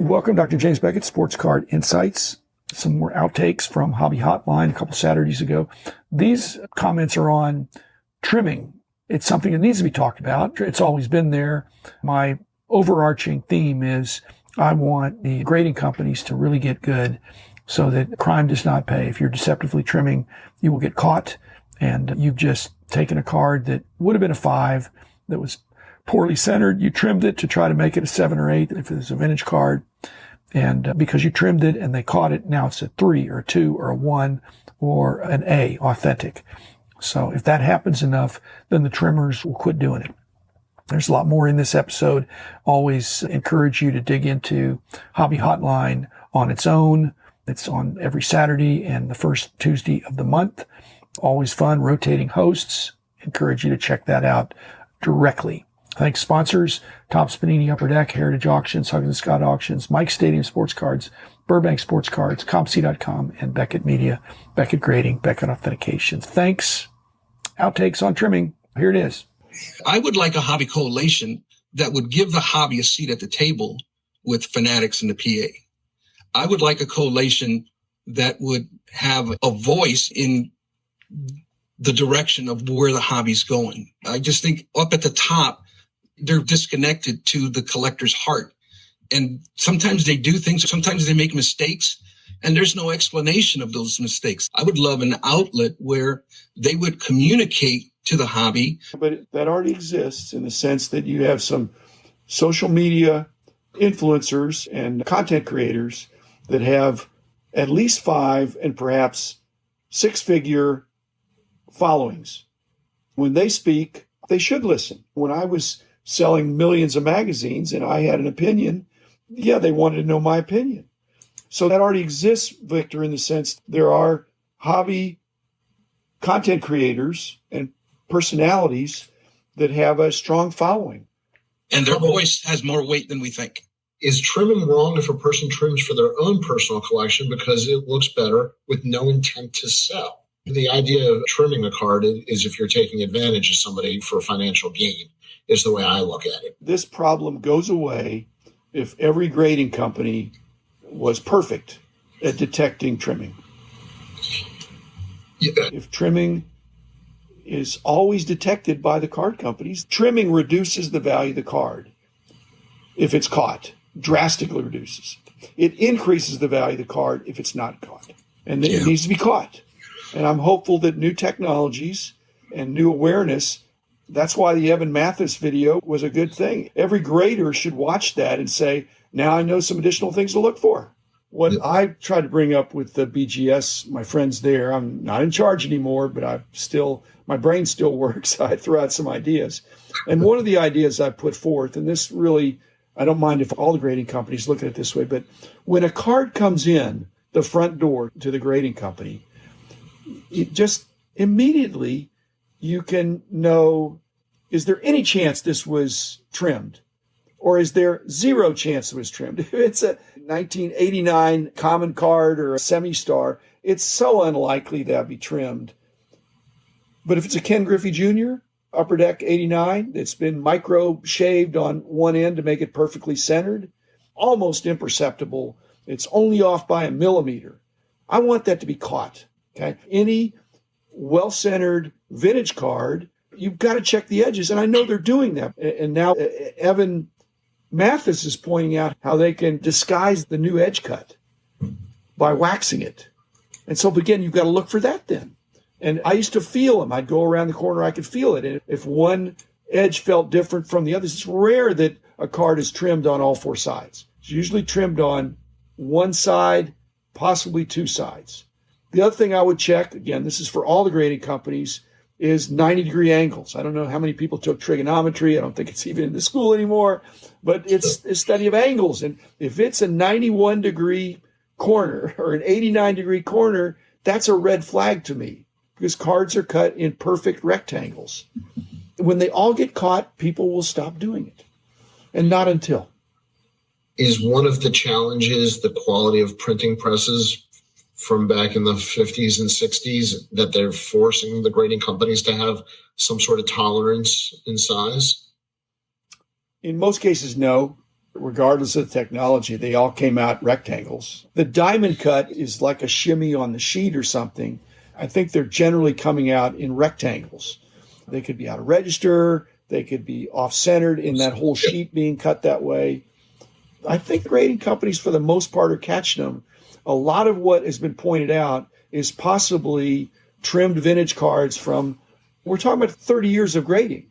Welcome, Dr. James Beckett, Sports Card Insights. Some more outtakes from Hobby Hotline a couple Saturdays ago. These comments are on trimming. It's something that needs to be talked about. It's always been there. My overarching theme is I want the grading companies to really get good so that crime does not pay. If you're deceptively trimming, you will get caught, and you've just taken a card that would have been a 5 that was poorly centered. You trimmed it to try to make it a 7 or 8 if it's a vintage card. And because you trimmed it and they caught it, now it's a 3 or a 2 or a 1 or an A, authentic. So if that happens enough, then the trimmers will quit doing it. There's a lot more in this episode. Always encourage you to dig into Hobby Hotline on its own. It's on every Saturday and the first Tuesday of the month. Always fun, rotating hosts. Encourage you to check that out directly. Thanks sponsors, Topps Panini Upper Deck, Heritage Auctions, Huggins Scott Auctions, Mike Stadium Sports Cards, Burbank Sports Cards, ComC.com, and Beckett Media, Beckett Grading, Beckett Authentication. Thanks. Outtakes on trimming. Here it is. I would like a hobby coalition that would give the hobby a seat at the table with Fanatics and the PA. I would like a coalition that would have a voice in the direction of where the hobby's going. I just think up at the top, they're disconnected to the collector's heart. And sometimes they do things, sometimes they make mistakes, and there's no explanation of those mistakes. I would love an outlet where they would communicate to the hobby. But that already exists in the sense that you have some social media influencers and content creators that have at least 5 and perhaps 6-figure followings. When they speak, they should listen. When I was selling millions of magazines and I had an opinion, yeah, they wanted to know my opinion. So that already exists, Victor, in the sense there are hobby content creators and personalities that have a strong following. And their voice has more weight than we think. Is trimming wrong if a person trims for their own personal collection because it looks better with no intent to sell? The idea of trimming a card is if you're taking advantage of somebody for financial gain, is the way I look at it. This problem goes away if every grading company was perfect at detecting trimming. Yeah. If trimming is always detected by the card companies, trimming reduces the value of the card. If it's caught, drastically reduces. It increases the value of the card if it's not caught. And it needs to be caught. And I'm hopeful that new technologies and new awareness, that's why the Evan Mathis video was a good thing. Every grader should watch that and say, now I know some additional things to look for. What I tried to bring up with the BGS, my friends there, I'm not in charge anymore, but my brain still works. I throw out some ideas. And one of the ideas I put forth, and this really, I don't mind if all the grading companies look at it this way, but when a card comes in the front door to the grading company, it just immediately you can know, is there any chance this was trimmed? Or is there zero chance it was trimmed? If it's a 1989 common card or a semi-star, it's so unlikely that'd be trimmed. But if it's a Ken Griffey Jr., Upper Deck 89, that's been micro shaved on one end to make it perfectly centered, almost imperceptible. It's only off by a millimeter. I want that to be caught. Okay. Any well-centered vintage card, you've got to check the edges. And I know they're doing that. And now Evan Mathis is pointing out how they can disguise the new edge cut by waxing it. And so again, you've got to look for that then. And I used to feel them. I'd go around the corner, I could feel it. And if one edge felt different from the others, it's rare that a card is trimmed on all 4 sides. It's usually trimmed on one side, possibly 2 sides. The other thing I would check, again, this is for all the grading companies, is 90-degree angles. I don't know how many people took trigonometry. I don't think it's even in the school anymore, but it's a study of angles. And if it's a 91-degree corner or an 89-degree corner, that's a red flag to me because cards are cut in perfect rectangles. When they all get caught, people will stop doing it, and not until. Is one of the challenges the quality of printing presses from back in the 50s and 60s that they're forcing the grading companies to have some sort of tolerance in size? In most cases, no. Regardless of the technology, they all came out rectangles. The diamond cut is like a shimmy on the sheet or something. I think they're generally coming out in rectangles. They could be out of register. They could be off-centered in that whole sheet being cut that way. I think grading companies, for the most part, are catching them. A lot of what has been pointed out is possibly trimmed vintage cards from, we're talking about 30 years of grading.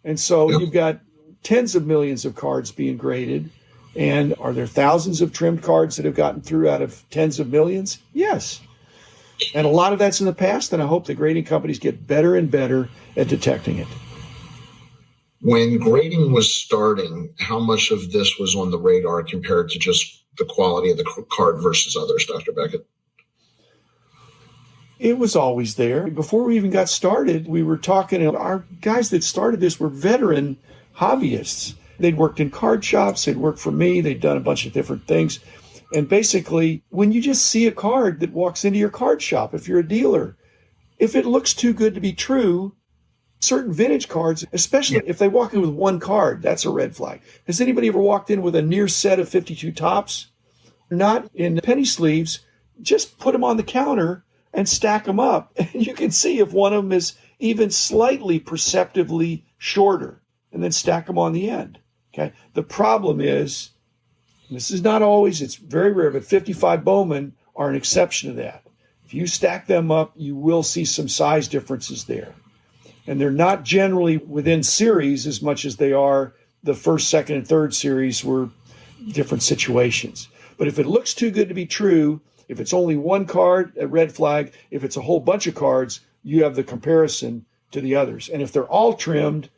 And so you've got tens of millions of cards being graded. And are there thousands of trimmed cards that have gotten through out of tens of millions? Yes. And a lot of that's in the past, and I hope the grading companies get better and better at detecting it. When grading was starting, how much of this was on the radar compared to just the quality of the card versus others, Dr. Beckett? It was always there. Before we even got started, we were talking, our guys that started this were veteran hobbyists. They'd worked in card shops, they'd worked for me, they'd done a bunch of different things. And basically, when you just see a card that walks into your card shop, if you're a dealer, if it looks too good to be true, certain vintage cards, especially if they walk in with one card, that's a red flag. Has anybody ever walked in with a near set of 52 tops? Not in penny sleeves. Just put them on the counter and stack them up. And you can see if one of them is even slightly perceptively shorter, and then stack them on the end. Okay. The problem is, this is not always, it's very rare, but 55 Bowman are an exception to that. If you stack them up, you will see some size differences there. And they're not generally within series as much as they are the first, second, and third series were different situations. But if it looks too good to be true, if it's only one card, a red flag. If it's a whole bunch of cards, you have the comparison to the others. And if they're all trimmed,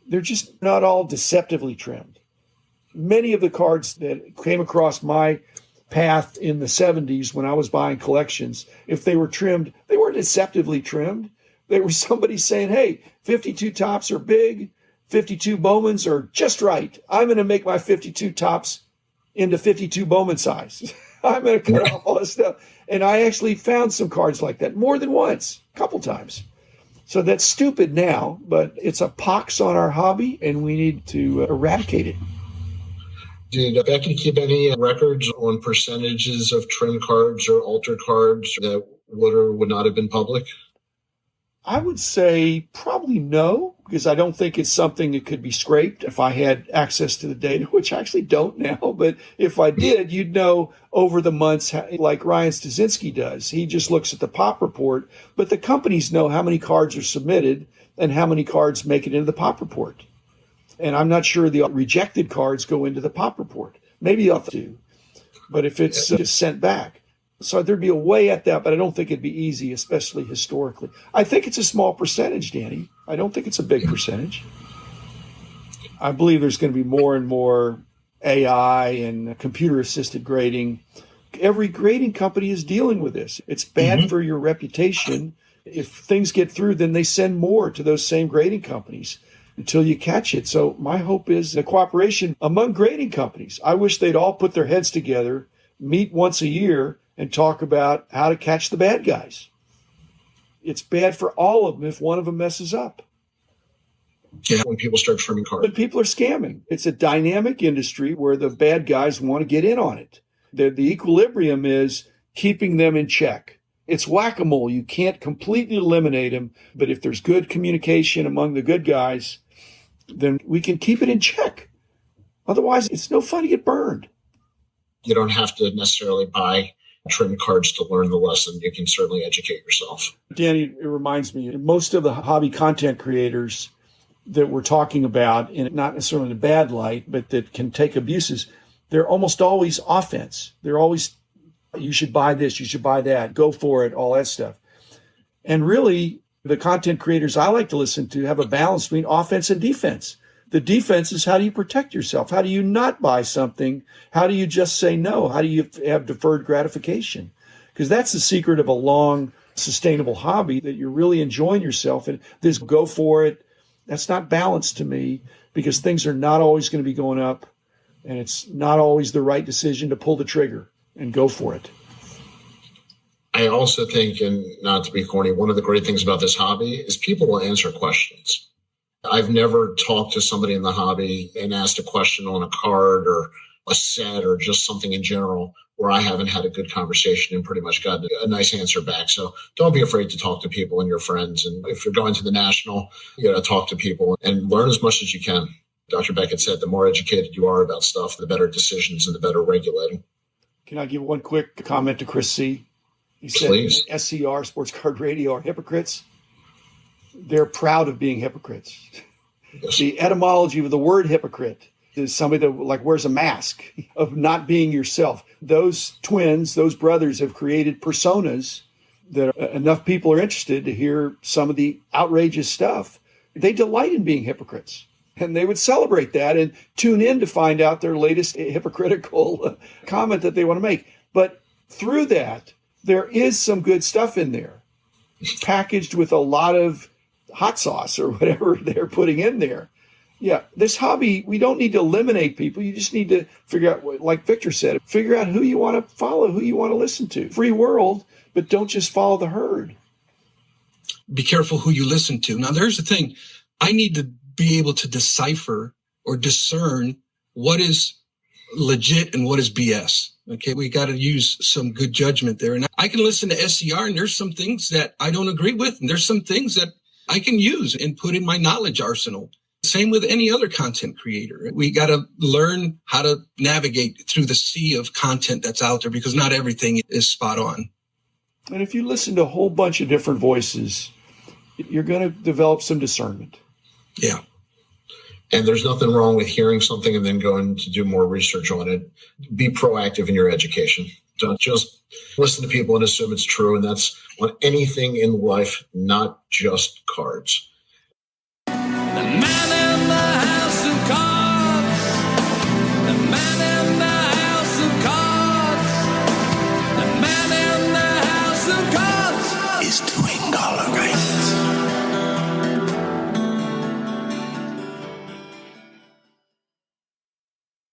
they're just not all deceptively trimmed. Many of the cards that came across my path in the 70s when I was buying collections, if they were trimmed, they weren't deceptively trimmed. They were somebody saying, hey, 52 tops are big, 52 Bowmans are just right. I'm going to make my 52 tops into 52 Bowman size. I'm going to cut off all this stuff. And I actually found some cards like that more than once, a couple times. So that's stupid now, but it's a pox on our hobby, and we need to eradicate it. Did Becky keep any records on percentages of trim cards or altered cards that would or would not have been public? I would say probably no, because I don't think it's something that could be scraped if I had access to the data, which I actually don't now. But if I did, you'd know over the months, like Ryan Stasinski does. He just looks at the pop report, but the companies know how many cards are submitted and how many cards make it into the pop report. And I'm not sure the rejected cards go into the pop report. Maybe they'll do, but if it's just sent back. So there'd be a way at that, but I don't think it'd be easy, especially historically. I think it's a small percentage, Danny. I don't think it's a big percentage. I believe there's going to be more and more AI and computer-assisted grading. Every grading company is dealing with this. It's bad for your reputation. If things get through, then they send more to those same grading companies until you catch it. So my hope is the cooperation among grading companies. I wish they'd all put their heads together, meet once a year, and talk about how to catch the bad guys. It's bad for all of them if one of them messes up. Yeah, when people start trimming cards. But people are scamming. It's a dynamic industry where the bad guys want to get in on it. The equilibrium is keeping them in check. It's whack-a-mole. You can't completely eliminate them, but if there's good communication among the good guys, then we can keep it in check. Otherwise, it's no fun to get burned. You don't have to necessarily buy trim cards to learn the lesson. You can certainly educate yourself. Danny, it reminds me, most of the hobby content creators that we're talking about, and not necessarily in a bad light, but that can take abuses, they're almost always offense. They're always, you should buy this, you should buy that, go for it, all that stuff. And really, the content creators I like to listen to have a balance between offense and defense. The defense is, how do you protect yourself? How do you not buy something? How do you just say no? How do you have deferred gratification? Because that's the secret of a long, sustainable hobby, that you're really enjoying yourself. And this go for it, that's not balanced to me, because things are not always going to be going up, and it's not always the right decision to pull the trigger and go for it. I also think, and not to be corny, one of the great things about this hobby is people will answer questions. I've never talked to somebody in the hobby and asked a question on a card or a set or just something in general where I haven't had a good conversation and pretty much gotten a nice answer back. So don't be afraid to talk to people and your friends. And if you're going to the national, talk to people and learn as much as you can. Dr. Beckett said, the more educated you are about stuff, the better decisions and the better regulating. Can I give one quick comment to Chris C? He said, Please. SCR, Sports Card Radio, are hypocrites. They're proud of being hypocrites. Yes. The etymology of the word hypocrite is somebody that wears a mask of not being yourself. Those twins, those brothers have created personas that enough people are interested to hear some of the outrageous stuff. They delight in being hypocrites. And they would celebrate that and tune in to find out their latest hypocritical comment that they want to make. But through that, there is some good stuff in there, packaged with a lot of hot sauce or whatever they're putting in there. Yeah, this hobby, we don't need to eliminate people. You just need to figure out, like Victor said, figure out who you want to follow, who you want to listen to. Free world, but don't just follow the herd. Be careful who you listen to. Now, there's the thing. I need to be able to decipher or discern what is legit and what is BS. Okay, we got to use some good judgment there. And I can listen to SCR, and there's some things that I don't agree with, and there's some things that I can use and put in my knowledge arsenal. Same with any other content creator. We got to learn how to navigate through the sea of content that's out there because not everything is spot on. And if you listen to a whole bunch of different voices, you're going to develop some discernment. Yeah. And there's nothing wrong with hearing something and then going to do more research on it. Be proactive in your education. Don't just listen to people and assume it's true. And that's on anything in life, not just cards. The man